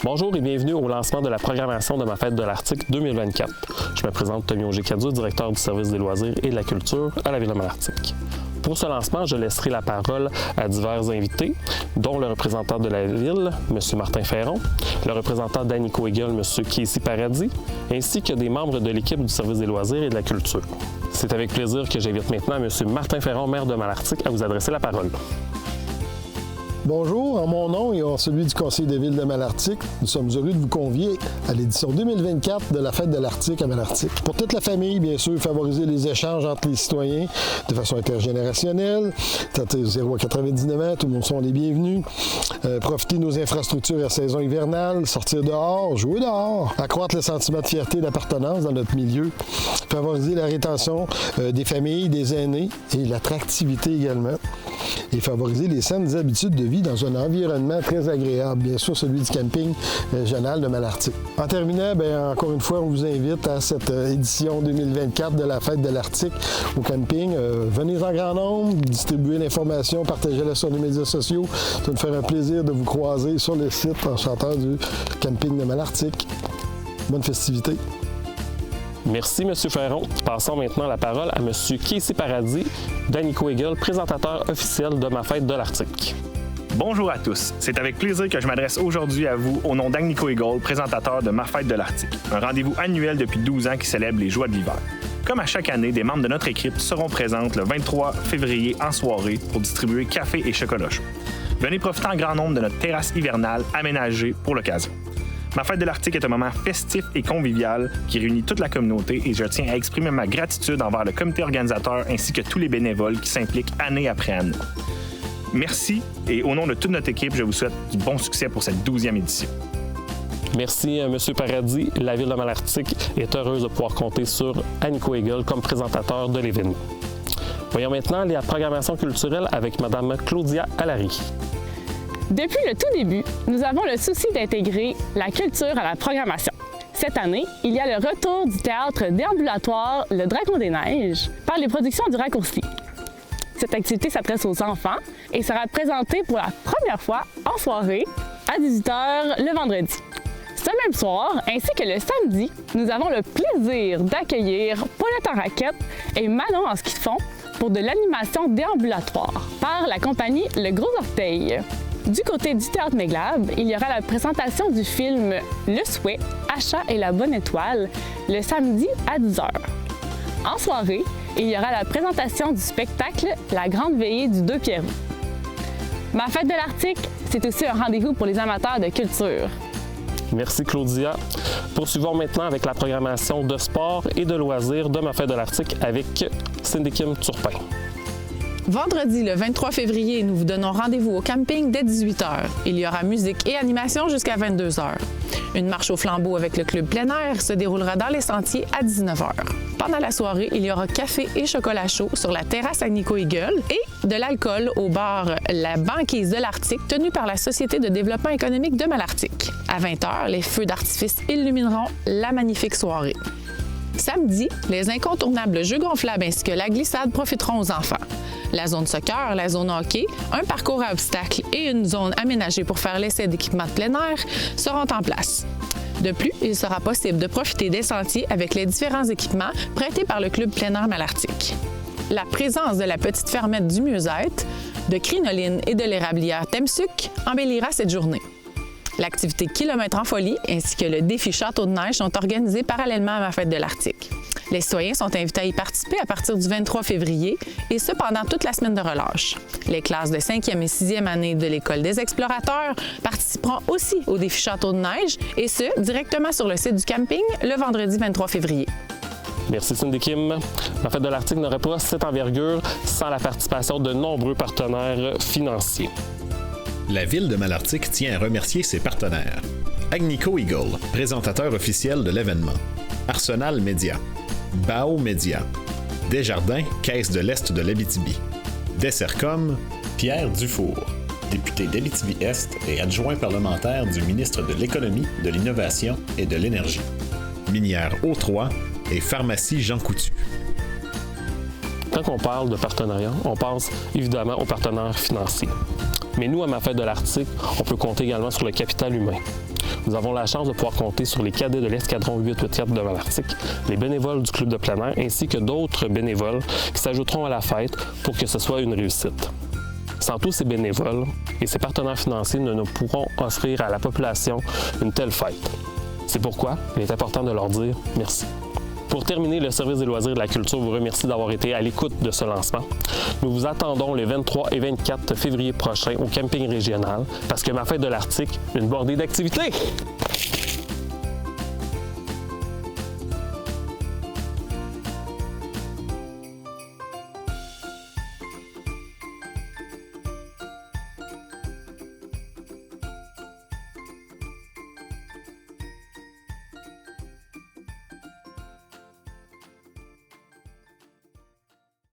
Bonjour et bienvenue au lancement de la programmation de ma fête de l'Arctique 2024. Je me présente Tommy Auger-Cadieux, directeur du service des loisirs et de la culture à la Ville de Malartic. Pour ce lancement, je laisserai la parole à divers invités, dont le représentant de la Ville, M. Martin Ferron, le représentant d'Anico Eagle, M. Casey Paradis, ainsi que des membres de l'équipe du service des loisirs et de la culture. C'est avec plaisir que j'invite maintenant M. Martin Ferron, maire de Malartic, à vous adresser la parole. Bonjour, en mon nom et en celui du Conseil de Ville de Malartic, nous sommes heureux de vous convier à l'édition 2024 de la Fête de l'Arctique à Malartic. Pour toute la famille, bien sûr, favoriser les échanges entre les citoyens de façon intergénérationnelle. 0 à 99 ans, tout le monde sont les bienvenus. Profiter de nos infrastructures à saison hivernale, sortir dehors, jouer dehors. Accroître le sentiment de fierté et d'appartenance dans notre milieu. Favoriser la rétention des familles, des aînés et l'attractivité également. Et favoriser les saines habitudes de vie dans un environnement très agréable, bien sûr celui du camping régional de Malartic. En terminant, encore une fois, on vous invite à cette édition 2024 de la Fête de l'Arctique au camping. Venez en grand nombre, distribuez l'information, partagez-la sur les médias sociaux. Ça va nous faire un plaisir de vous croiser sur le site en chantant du camping de Malartic. Bonne festivité! Merci, M. Ferron. Passons maintenant la parole à M. Casey Paradis, d'Anico Eagle, présentateur officiel de ma fête de l'Arctique. Bonjour à tous. C'est avec plaisir que je m'adresse aujourd'hui à vous au nom d'Anico Eagle, présentateur de ma fête de l'Arctique, un rendez-vous annuel depuis 12 ans qui célèbre les joies de l'hiver. Comme à chaque année, des membres de notre équipe seront présents le 23 février en soirée pour distribuer café et chocolat chaud. Venez profiter en grand nombre de notre terrasse hivernale aménagée pour l'occasion. Ma fête de l'Arctique est un moment festif et convivial qui réunit toute la communauté et je tiens à exprimer ma gratitude envers le comité organisateur ainsi que tous les bénévoles qui s'impliquent année après année. Merci et au nom de toute notre équipe, je vous souhaite du bon succès pour cette 12e édition. Merci, M. Paradis. La Ville de Malartic est heureuse de pouvoir compter sur Anico Eagle comme présentateur de l'événement. Voyons maintenant la programmation culturelle avec Mme Claudia Allary. Depuis le tout début, nous avons le souci d'intégrer la culture à la programmation. Cette année, il y a le retour du théâtre déambulatoire Le Dragon des Neiges par les productions du Raccourci. Cette activité s'adresse aux enfants et sera présentée pour la première fois en soirée à 18h le vendredi. Ce même soir, ainsi que le samedi, nous avons le plaisir d'accueillir Paulette en raquette et Manon en ski de fond pour de l'animation déambulatoire par la compagnie Le Gros Orteil. Du côté du Théâtre Méglab, il y aura la présentation du film Le Souhait, Achat et la Bonne Étoile, le samedi à 10h. En soirée, il y aura la présentation du spectacle La Grande Veillée du Deux Pierrots. Ma fête de l'Arctique, c'est aussi un rendez-vous pour les amateurs de culture. Merci, Claudia. Poursuivons maintenant avec la programmation de sport et de loisirs de ma fête de l'Arctique avec Cindy Kim Turpin. Vendredi, le 23 février, nous vous donnons rendez-vous au camping dès 18h. Il y aura musique et animation jusqu'à 22h. Une marche au flambeau avec le club plein air se déroulera dans les sentiers à 19h. Pendant la soirée, il y aura café et chocolat chaud sur la terrasse Anico Eagle et de l'alcool au bar La Banquise de l'Arctique, tenu par la Société de développement économique de Malartic. À 20h, les feux d'artifice illumineront la magnifique soirée. Samedi, les incontournables jeux gonflables ainsi que la glissade profiteront aux enfants. La zone soccer, la zone hockey, un parcours à obstacles et une zone aménagée pour faire l'essai d'équipements de plein air seront en place. De plus, il sera possible de profiter des sentiers avec les différents équipements prêtés par le Club plein air Malartic. La présence de la petite fermette du mieux-être, de crinoline et de l'érablière Temsuc embellira cette journée. L'activité Kilomètre en folie ainsi que le défi Château de neige sont organisés parallèlement à ma fête de l'Arctique. Les citoyens sont invités à y participer à partir du 23 février et ce pendant toute la semaine de relâche. Les classes de 5e et 6e année de l'École des explorateurs participeront aussi au défi Château de neige et ce, directement sur le site du camping le vendredi 23 février. Merci Cindy Kim. La fête de l'Arctique n'aurait pas cette envergure sans la participation de nombreux partenaires financiers. La Ville de Malartic tient à remercier ses partenaires. Agnico Eagle, présentateur officiel de l'événement. Arsenal Média. Bao Média. Desjardins, Caisse de l'Est de l'Abitibi. Dessercom, Pierre Dufour, député d'Abitibi-Est et adjoint parlementaire du ministre de l'Économie, de l'Innovation et de l'Énergie. Minière O3 et Pharmacie Jean Coutu. Quand on parle de partenariat, on pense évidemment aux partenaires financiers. Mais nous, à ma fête de l'Arctique, on peut compter également sur le capital humain. nous avons la chance de pouvoir compter sur les cadets de l'escadron 884 de Malartic, les bénévoles du club de plein air ainsi que d'autres bénévoles qui s'ajouteront à la fête pour que ce soit une réussite. Sans tous ces bénévoles et ces partenaires financiers, nous ne pourrons offrir à la population une telle fête. C'est pourquoi il est important de leur dire merci. Pour terminer, le service des loisirs et de la culture vous remercie d'avoir été à l'écoute de ce lancement. Nous vous attendons les 23 et 24 février prochains au camping régional parce que ma fête de l'Arctique, une bordée d'activités!